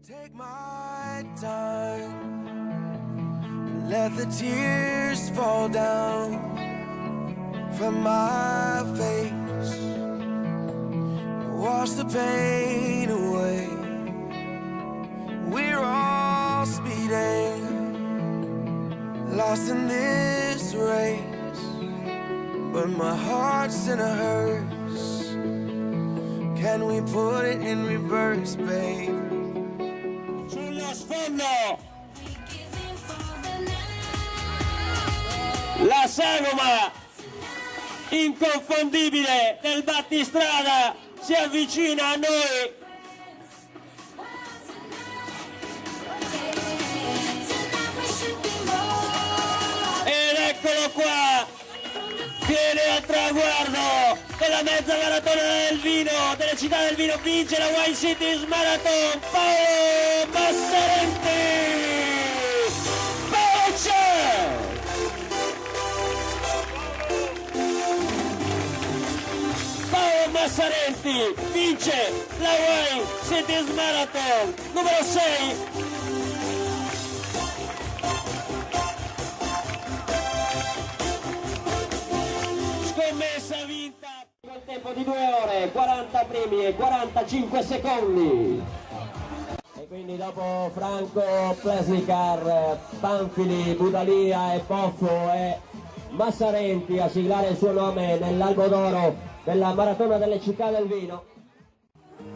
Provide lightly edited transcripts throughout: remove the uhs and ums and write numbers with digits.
Take my time, let the tears fall down from my face, wash the pain away. We're all speeding, lost in this race, but my heart's in a hearse. Can we put it in reverse, babe? Sullo sfondo la sagoma inconfondibile del battistrada si avvicina a noi. Ed eccolo qua, viene al traguardo della mezza maratona del vino, delle città del vino, vince la Wine Cities Marathon, Paolo Massarenti! Paolo c'è! Paolo Massarenti vince la Wine Cities Marathon, numero 6. Scommessa vinta col tempo di 2 ore, 40 primi e 45 secondi. E quindi dopo Franco, Plesnicar, Panfili, Budalia e Poffo e Massarenti a siglare il suo nome nell'albo d'oro della Maratona delle Città del Vino.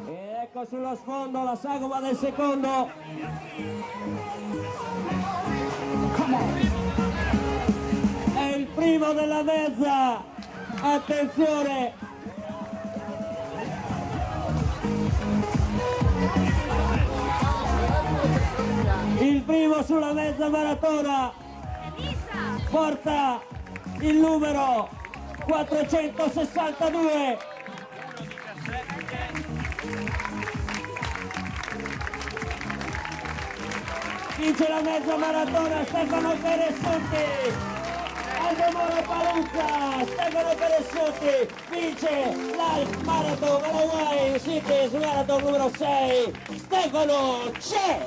E ecco sullo sfondo la sagoma del secondo. È il primo della mezza. Attenzione! Il primo sulla mezza maratona porta il numero 462. Vince la mezza maratona Stefano Peressutti. Aldo Moro Paluzza, Stefano Peressutti vince l'Half Marathon alla Wine Cities Marathon numero 6. Stefano c'è!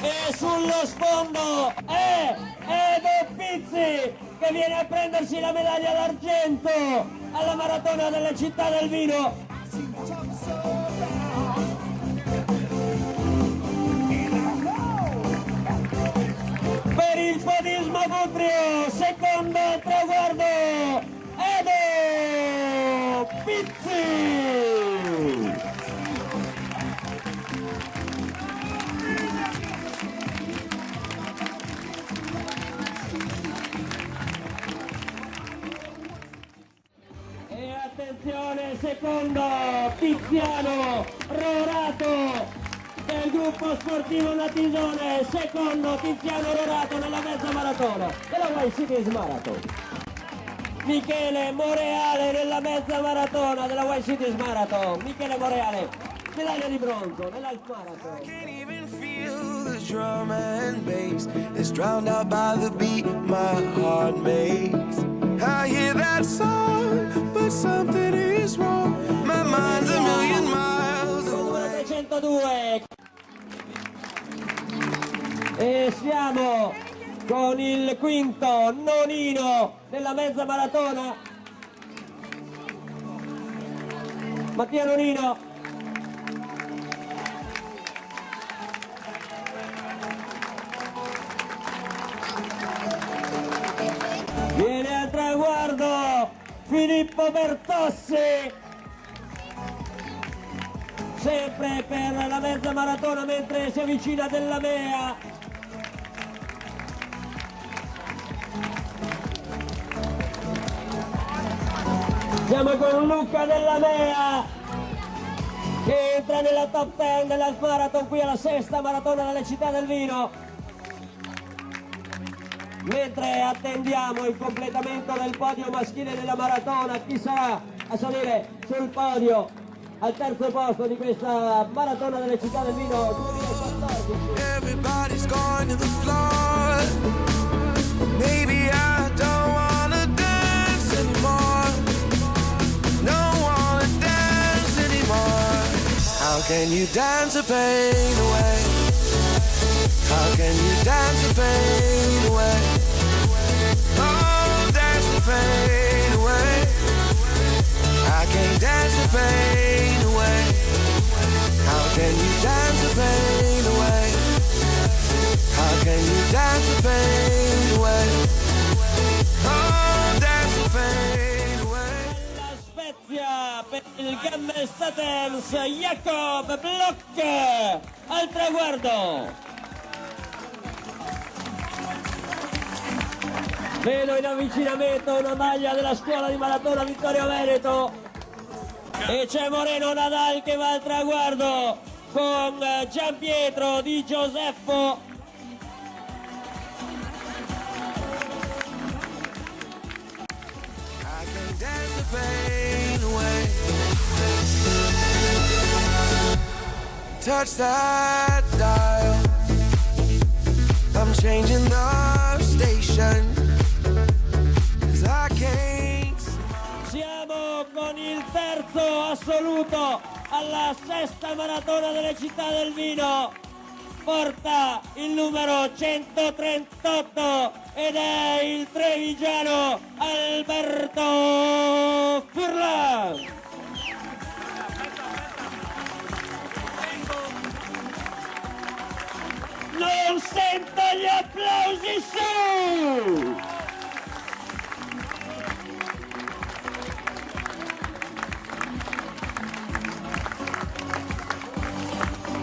E sullo sfondo è Edo Pizzi che viene a prendersi la medaglia d'argento alla Maratona delle Città del Vino. Per il podismo Budrio, secondo al traguardo, Edo Pizzi! E attenzione, secondo Tiziano Rorato del gruppo sportivo Natisone, secondo Tiziano Rorato nella mezza maratona della Wine Cities Marathon. Michele Moreale nella mezza maratona della Wine Cities Marathon. Michele Moreale, medaglia di bronzo nell'Half Marathon. I can't even feel the drum and bass that's drowned out by the beat my heart makes. I hear that song, but something is wrong. My mind's a million miles away. 302. E siamo con il quinto nonino nella mezza maratona. Mattia Nonino. Viene al traguardo Filippo Bertossi. Sempre per la mezza maratona mentre si avvicina Della Mea. Siamo con Luca Della Mea che entra nella top 10 dell'Half Marathon qui alla sesta maratona delle Città del Vino. Mentre attendiamo il completamento del podio maschile della maratona, chi sarà a salire sul podio al terzo posto di questa maratona delle Città del Vino 2014. Everybody's going to the floor. Maybe I don't wanna dance anymore. Don't wanna dance anymore. How can you dance the pain away? How can you dance the pain away? Oh, dance the pain away. I can't dance the pain away. How can you dance the pain away? How can you dance the pain away? Oh, dance the pain away. La Spezia per il Gammel Statens, Jakob Bloch al traguardo. Vedo in avvicinamento una maglia della scuola di maratona Vittorio Veneto e c'è Moreno Nadal che va al traguardo con Gianpietro Di Gioseffo. I can dance the pain away. Touch that dial. I'm changing the station. 'Cause I can't. Siamo con il terzo assoluto alla sesta maratona delle città del vino. Porta il numero 138 ed è il trevigiano Alberto Furlan. Non sento gli applausi su!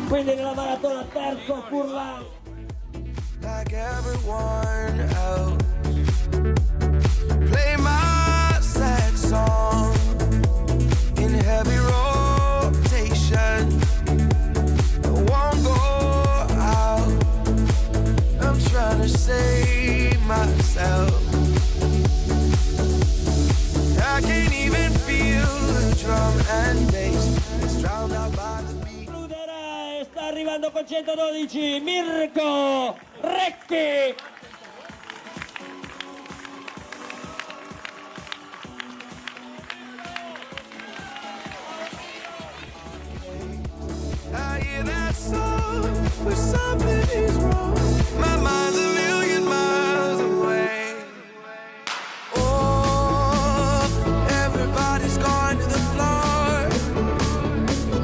Quindi nella maratona terzo Furlan. Like everyone else. Play my sad song in heavy rotation. I won't go out. I'm trying to save myself. I can't even feel the drum and bass. It's drowned out by the beat. Chiuderà e sta arrivando con 112 Mirko Recchi. I hear that song, but something is wrong. My mind's a million miles away. Oh, everybody's gone to the floor.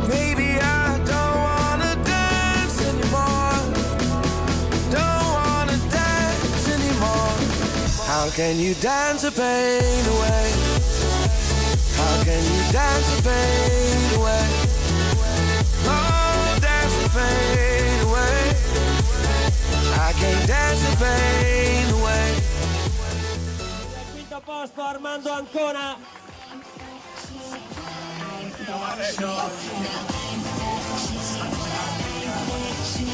Maybe I don't wanna dance anymore. Don't wanna dance anymore. How can you dance the pain away? How can you dance the pain away? Oh, dance the pain away. I can't dance the pain away. Al quinto posto Armando Ancona.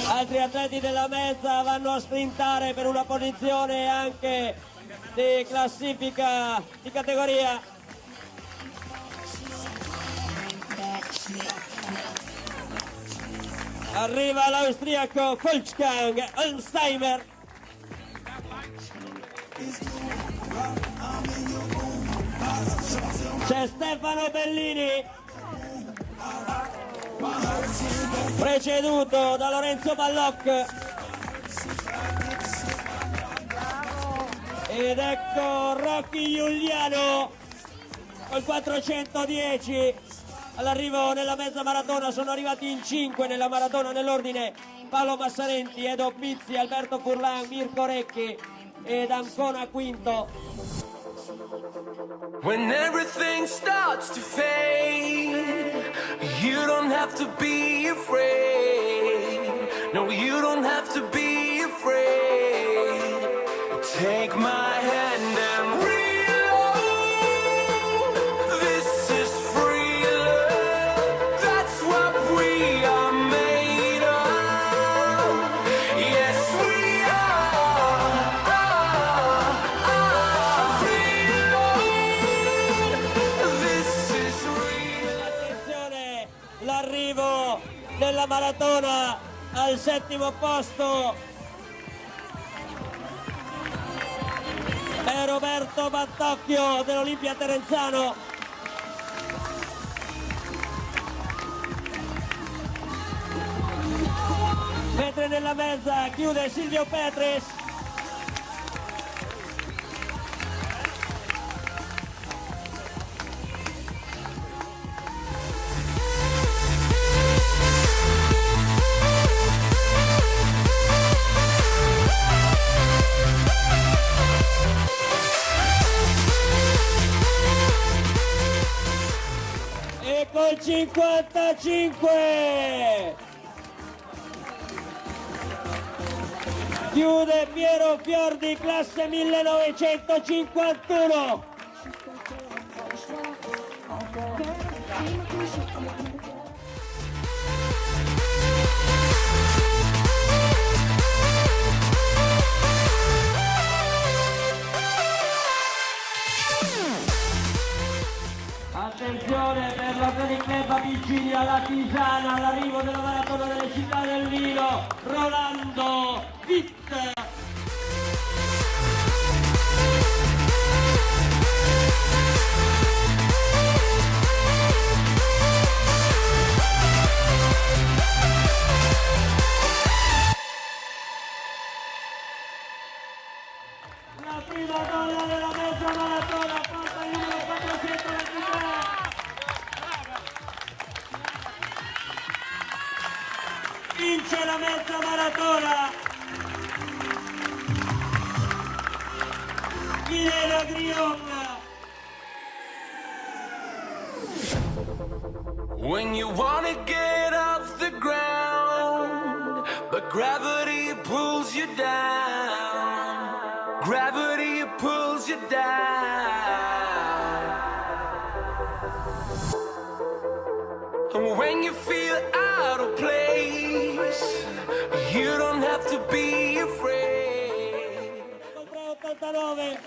Altri atleti della mezza vanno a sprintare per una posizione anche di classifica di categoria. Arriva l'austriaco Volksgang Holmsteimer. C'è Stefano Bellini, preceduto da Lorenzo Balloc. Ed ecco Rocky Giuliano col 410 all'arrivo nella mezza maratona. Sono arrivati in 5 nella maratona nell'ordine Paolo Massarenti, Edo Pizzi, Alberto Furlan, Mirko Recchi ed Ancona quinto. When everything starts to fade, you don't have to be afraid. No, you don't have to be afraid. Take my hand and reload. This is free love. That's what we are made of. Yes, we are free love. This is real. Attenzione, l'arrivo della maratona al settimo posto è Roberto Battocchio dell'Olimpia Terenzano. nella mezza, chiude Silvio Petris. E col 55 chiude Piero Fiordi, classe 1951. Attenzione per l'Athletic Club Vigili alla Tisana, all'arrivo della maratona delle città del vino, Rolando Witt. La prima donna della mezza maratona, porta il numero 423. Vince la mezza maratona. Milena Grion. When you wanna get off the ground, but gravity pulls you down. Gravity pulls you down. And when you feel out of place, you don't have to be afraid. 89.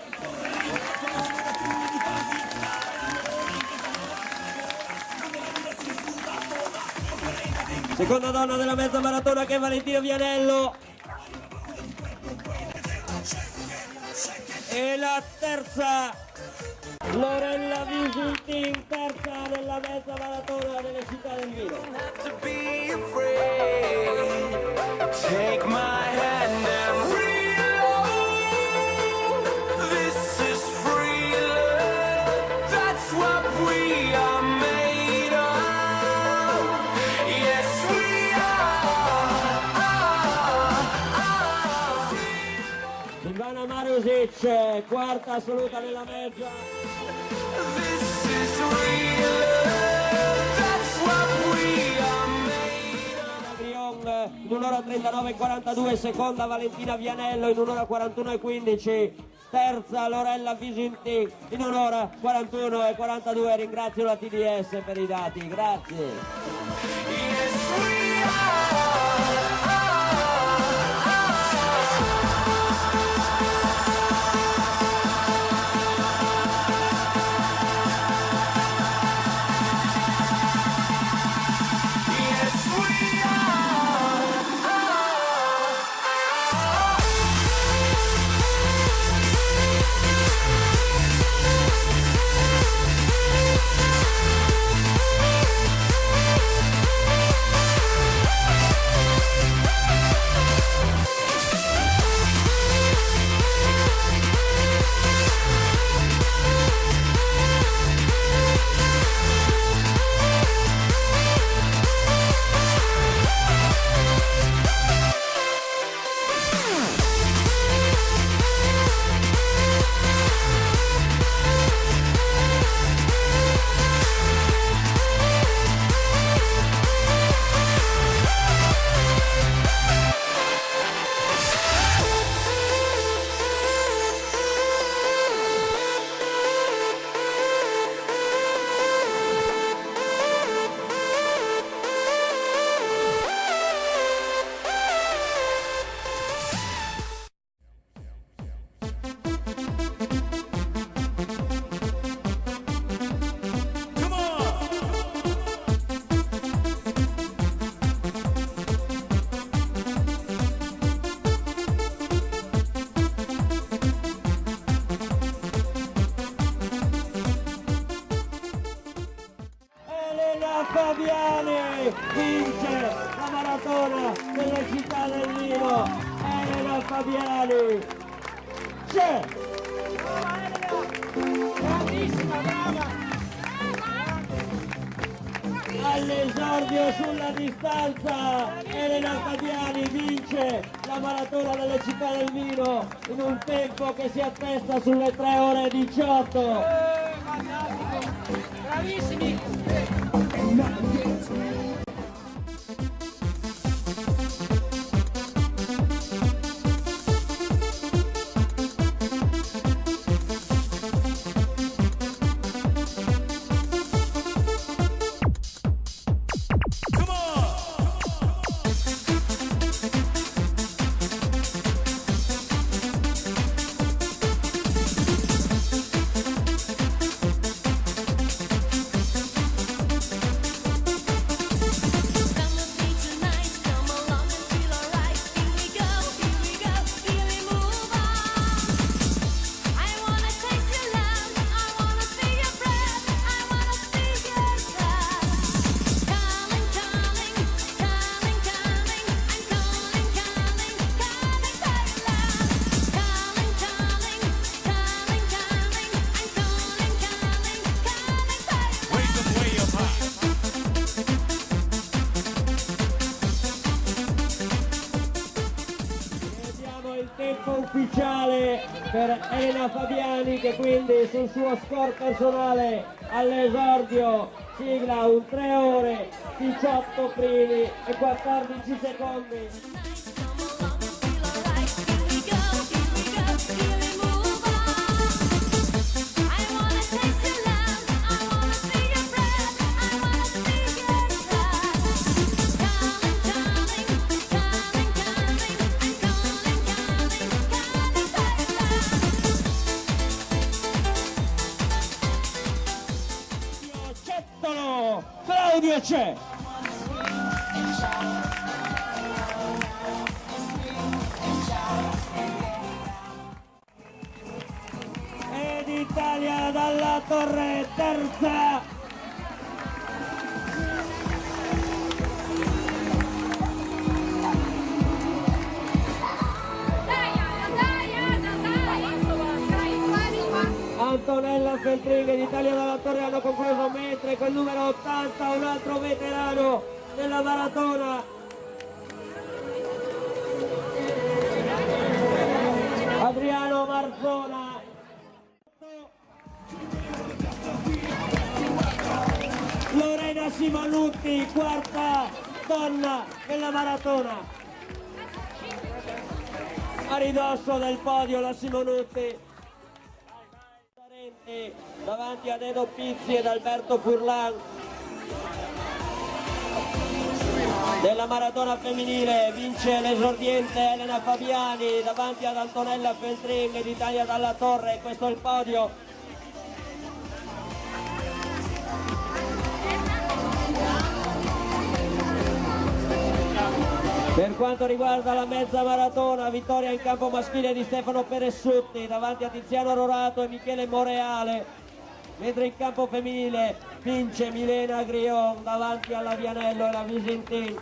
Seconda donna della mezza maratona che è Valentina Vianello. E la terza Lorella Visintin, terza nella mezza maratona delle città del vino. To be afraid. Take my hand and reload. This is free love. That's what we are made of. Yes, we are. Silvana Marusic, quarta assoluta nella mezza. This is real love. That's what we are made of. Grion in 1 ora 39 e 42, seconda Valentina Vianello in 1 ora 41 e 15, terza Lorella Visintin in 1 ora 41 e 42. Ringrazio la TDS per i dati, grazie. Yes, we are. Yes, we are. Fabiani vince la maratona delle città del vino. Elena Fabiani c'è. Bravissima, brava! All'esordio sulla distanza Elena Fabiani vince la maratona delle città del vino in un tempo che si attesta sulle 3 ore e 18. Fantastico! Bravissimi! Tempo ufficiale per Elena Fabiani che quindi sul suo score personale all'esordio sigla un 3 ore 18 primi e 14 secondi. Claudio c'è! Ed Italia dalla Torre terza! Antonella Feltrin ed Italia dalla Torre hanno concluso, mentre col numero 80 un altro veterano della maratona, Adriano Marzona. Lorena Simonutti, quarta donna della maratona. A ridosso del podio la Simonutti. Davanti ad Edo Pizzi ed Alberto Furlan. Della maratona femminile vince l'esordiente Elena Fabiani davanti ad Antonella Feltrin ed Italia dalla Torre. Questo è il podio. Per quanto riguarda la mezza maratona, vittoria in campo maschile di Stefano Peressutti davanti a Tiziano Rorato e Michele Moreale, mentre in campo femminile vince Milena Grion davanti alla Vianello e la Visintin.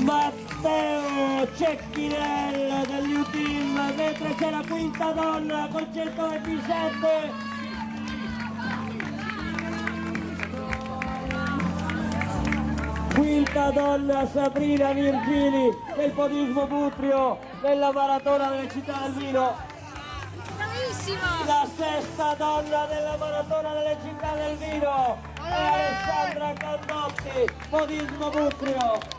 Matteo Cecchinel dell'U-Team, mentre c'è la quinta donna col 127. Quinta donna Sabrina Virgili del podismo Butrio della maratona delle città del vino. Bravissima! La sesta donna della maratona delle città del vino, e Alessandra Candotti, Podismo Butrio.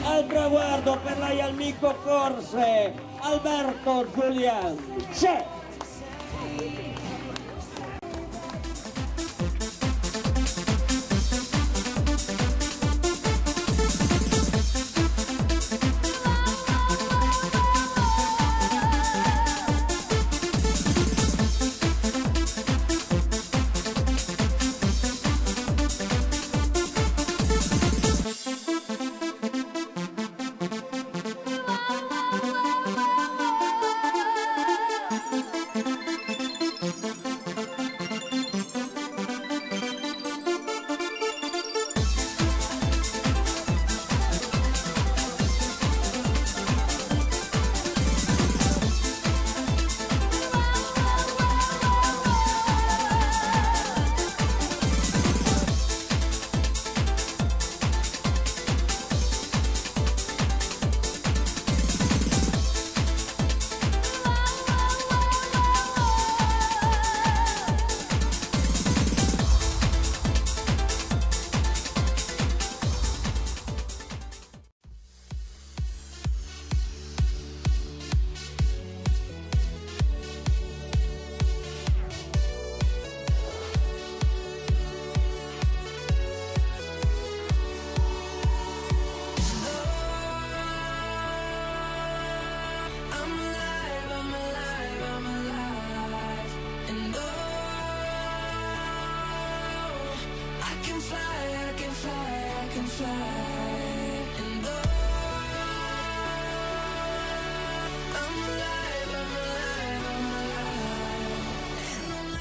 Al traguardo per la Ialmico Corse, Alberto Giulian. C'è!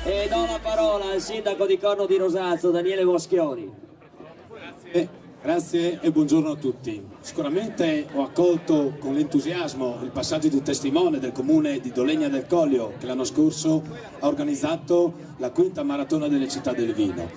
E do la parola al sindaco di Corno di Rosazzo, Daniele Moschioni. Grazie e buongiorno a tutti. Sicuramente ho accolto con entusiasmo il passaggio di testimone del comune di Dolegna del Collio, che l'anno scorso ha organizzato la quinta maratona delle città del vino.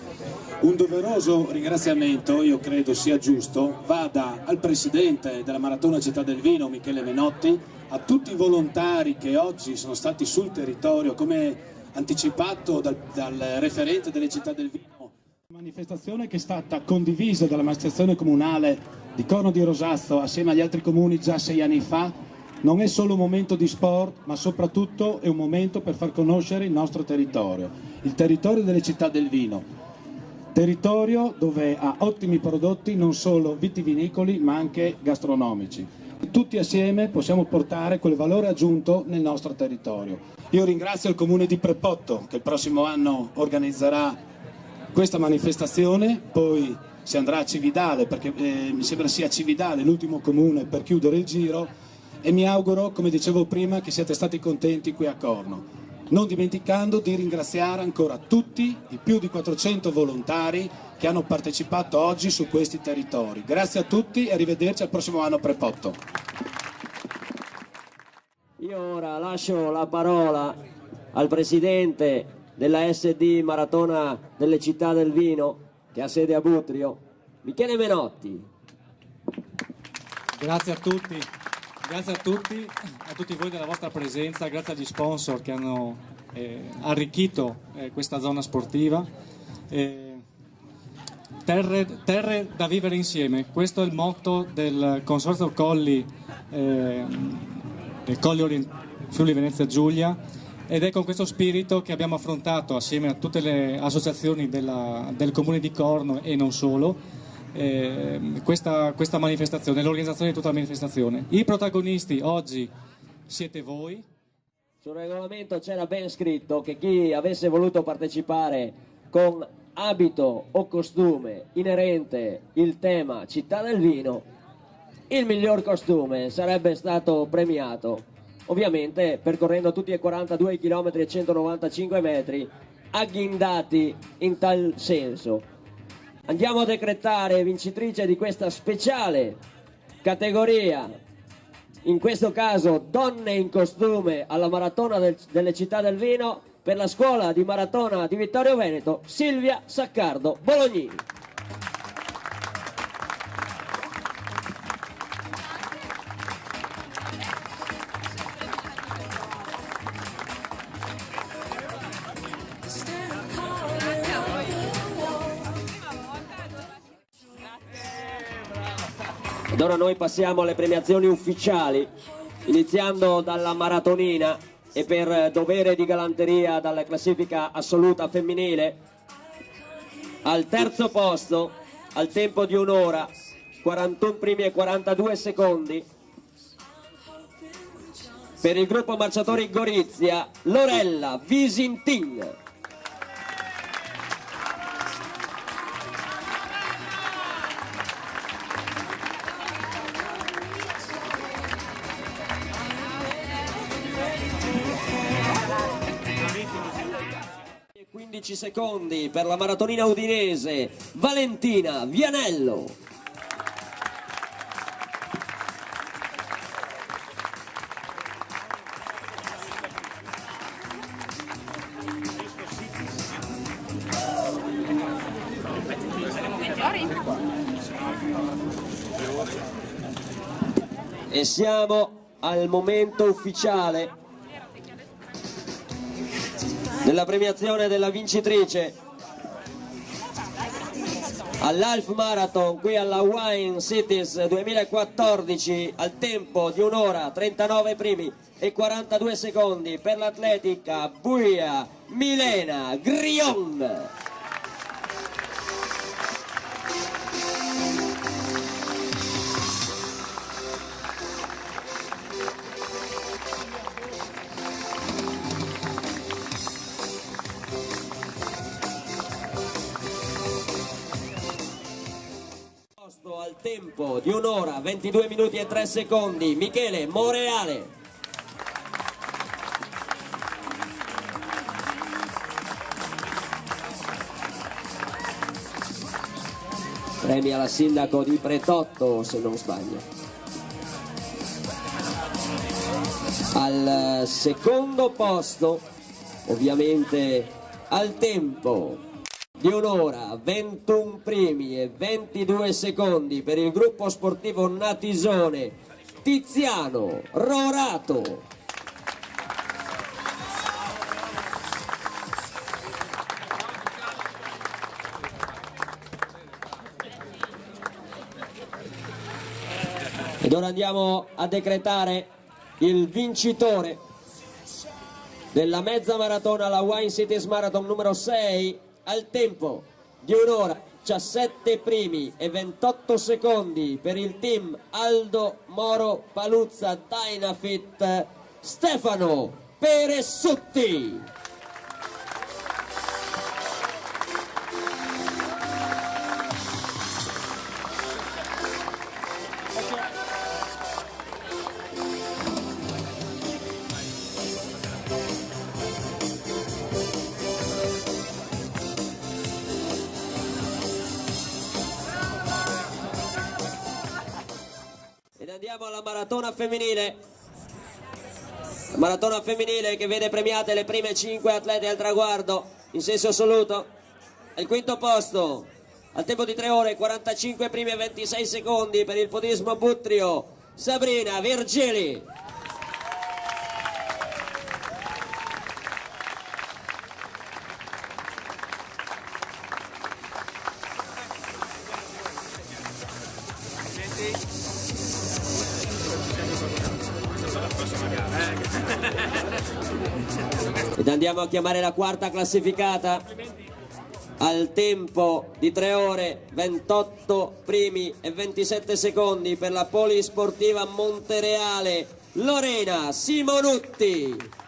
Un doveroso ringraziamento, io credo sia giusto, vada al presidente della maratona Città del Vino, Michele Menotti, a tutti i volontari che oggi sono stati sul territorio, come anticipato dal referente delle città del vino. Manifestazione che è stata condivisa dall'amministrazione comunale di Corno di Rosazzo assieme agli altri comuni già 6 anni fa. Non è solo un momento di sport, ma soprattutto è un momento per far conoscere il nostro territorio, il territorio delle città del vino, territorio dove ha ottimi prodotti non solo vitivinicoli ma anche gastronomici. Tutti assieme possiamo portare quel valore aggiunto nel nostro territorio. Io ringrazio il comune di Prepotto che il prossimo anno organizzerà questa manifestazione, poi si andrà a Cividale, perché mi sembra sia Cividale l'ultimo comune per chiudere il giro, e mi auguro, come dicevo prima, che siate stati contenti qui a Corno. Non dimenticando di ringraziare ancora tutti i più di 400 volontari che hanno partecipato oggi su questi territori. Grazie a tutti e arrivederci al prossimo anno a Prepotto. Io ora lascio la parola al presidente della SD Maratona delle Città del Vino, che ha sede a Butrio, Michele Menotti. Grazie a tutti, a tutti voi della vostra presenza, grazie agli sponsor che hanno arricchito questa zona sportiva. Terre da vivere insieme, questo è il motto del Consorzio Colli, del Colli Friuli Venezia Giulia, ed è con questo spirito che abbiamo affrontato assieme a tutte le associazioni del comune di Corno e non solo questa manifestazione, l'organizzazione di tutta la manifestazione. I protagonisti oggi siete voi. Sul regolamento c'era ben scritto che chi avesse voluto partecipare con abito o costume inerente il tema Città del Vino, il miglior costume sarebbe stato premiato, ovviamente percorrendo tutti e 42 km e 195 metri agghindati in tal senso. Andiamo a decretare vincitrice di questa speciale categoria, in questo caso donne in costume alla maratona delle Città del Vino, per la scuola di maratona di Vittorio Veneto, Silvia Saccardo Bolognini. Ed ora noi passiamo alle premiazioni ufficiali, iniziando dalla maratonina e per dovere di galanteria dalla classifica assoluta femminile. Al terzo posto, al tempo di 1 ora, 41 primi e 42 secondi, per il gruppo marciatori Gorizia, Lorella Visintin. E 15 secondi per la maratonina udinese, Valentina Vianello. E siamo al momento ufficiale della premiazione della vincitrice all'Half Marathon qui alla Wine Cities 2014 al tempo di 1 ora 39 primi e 42 secondi per l'atletica Buia Milena Grion. Al tempo di 1 ora 22 minuti e 3 secondi Michele Moreale. Premi alla sindaco di Pretotto, se non sbaglio. Al secondo posto, ovviamente al tempo di 1 ora 21 primi e 22 secondi per il gruppo sportivo Natisone, Tiziano Rorato. Ed ora andiamo a decretare il vincitore della mezza maratona, la Wine Cities Marathon numero 6, al tempo di 1 ora 17 primi e 28 secondi per il team Aldo Moro Paluzza Dynafit, Stefano Peressutti. Andiamo alla maratona femminile. La maratona femminile che vede premiate le prime 5 atlete al traguardo in senso assoluto. Al quinto posto, al tempo di 3 ore 45 primi e 26 secondi per il podismo Buttrio, Sabrina Virgili. Ed andiamo a chiamare la quarta classificata al tempo di 3 ore 28 primi e 27 secondi per la polisportiva Montereale, Lorena Simonutti.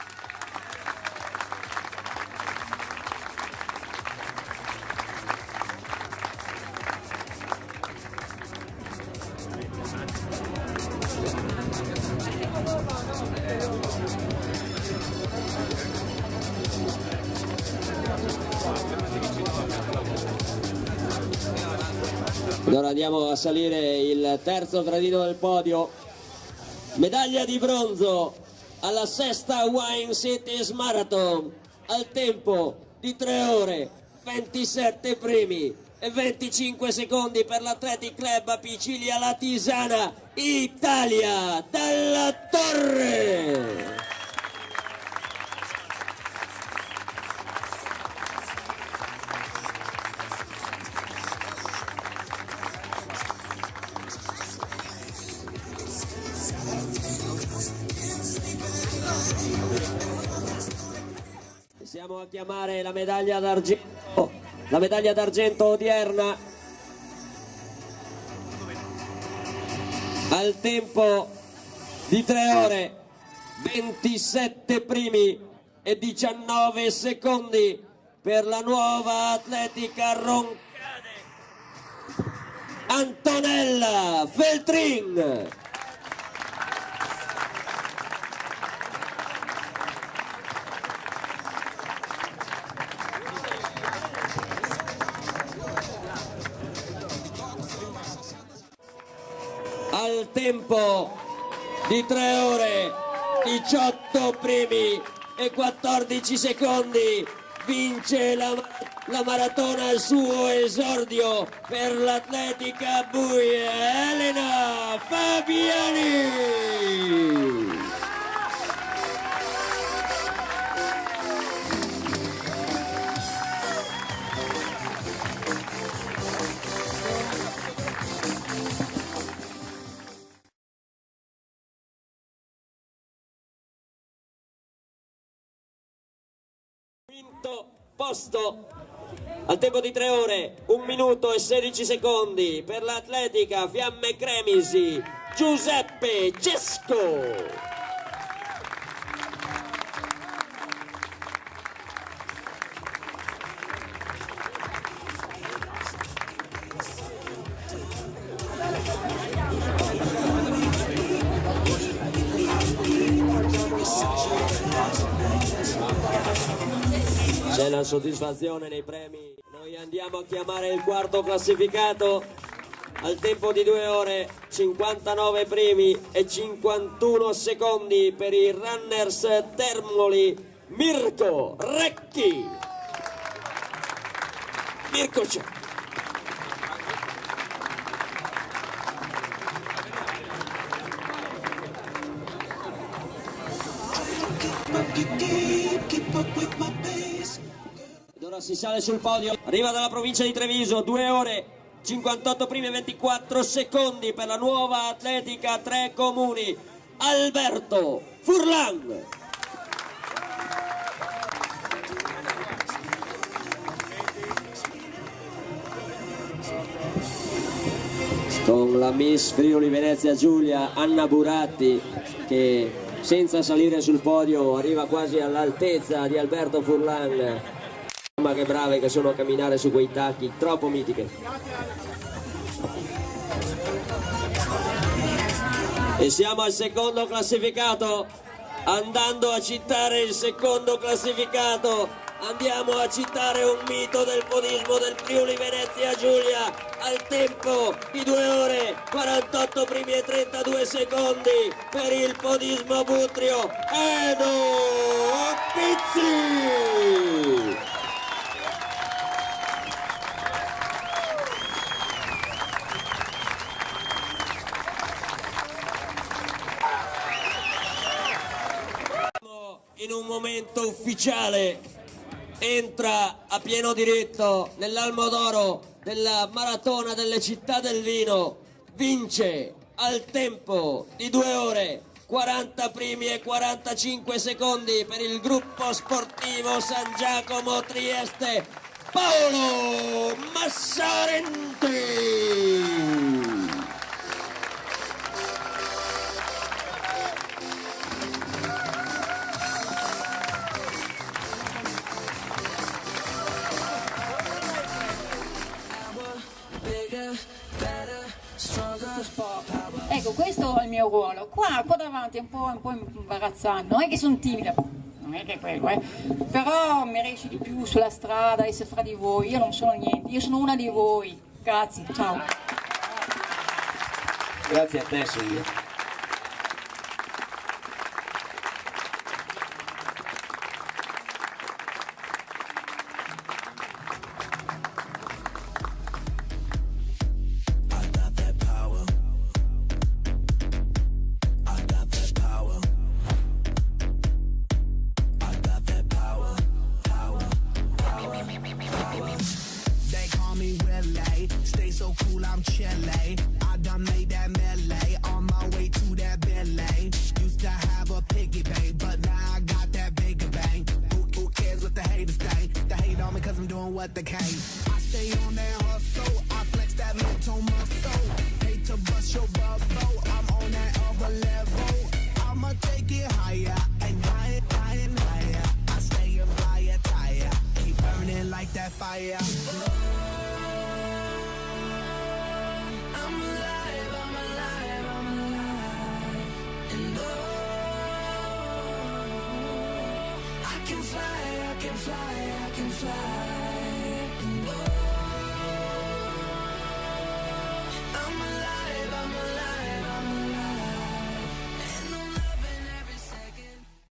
Allora andiamo a salire il terzo gradino del podio, medaglia di bronzo alla sesta Wine Cities Marathon al tempo di 3 ore 27 primi e 25 secondi per l'Athletic Club Apicilia Latisana Italia, Dalla Torre. Passiamo a chiamare la medaglia d'argento odierna al tempo di 3 ore 27 primi e 19 secondi per la nuova atletica roncane Antonella Feltrin. Al tempo di 3 ore 18 primi e 14 secondi vince la maratona al suo esordio per l'atletica buia Elena Fabiani. Quinto posto al tempo di 3 ore 1 minuto e 16 secondi per l'atletica Fiamme Cremisi Giuseppe Cesco. C'è la soddisfazione nei premi. Noi andiamo a chiamare il quarto classificato al tempo di 2 ore 59 primi e 51 secondi per i runners Termoli Mirko Recchi. Mirko c'è. Ed ora si sale sul podio, arriva dalla provincia di Treviso, 2 ore 58 primi e 24 secondi per la nuova atletica 3 comuni, Alberto Furlan. Con la Miss Friuli Venezia Giulia Anna Buratti, che senza salire sul podio arriva quasi all'altezza di Alberto Furlan. Ma che brave che sono a camminare su quei tacchi, troppo mitiche. E siamo al secondo classificato. Andando a citare il secondo classificato, andiamo a citare un mito del podismo del Friuli Venezia Giulia al tempo di 2 ore 48 primi e 32 secondi per il podismo Butrio, Edo Pizzi. In un momento ufficiale entra a pieno diritto nell'Almo d'Oro della Maratona delle Città del Vino, vince al tempo di 2 ore 40 primi e 45 secondi per il gruppo sportivo San Giacomo Trieste, Paolo Massarenti. Ecco, questo è il mio ruolo. Qua davanti è un po' imbarazzante, non è che sono timida, non è che quello, però mi riesce di più sulla strada, essere fra di voi. Io non sono niente, io sono una di voi. Grazie, ciao. Grazie a te, Silvia. Used to have a piggy bank, but now I got that bigger bank. Who cares what the what the came. I stay on that hustle, I flex that mental muscle. Hate to bust your bubble, I'm on that other level. I'ma take it higher and higher, higher and higher. I stay in fire, tire, keep burning like that fire. I'm alive, I'm alive, I'm alive. And oh, I can fly, I can fly, I can fly.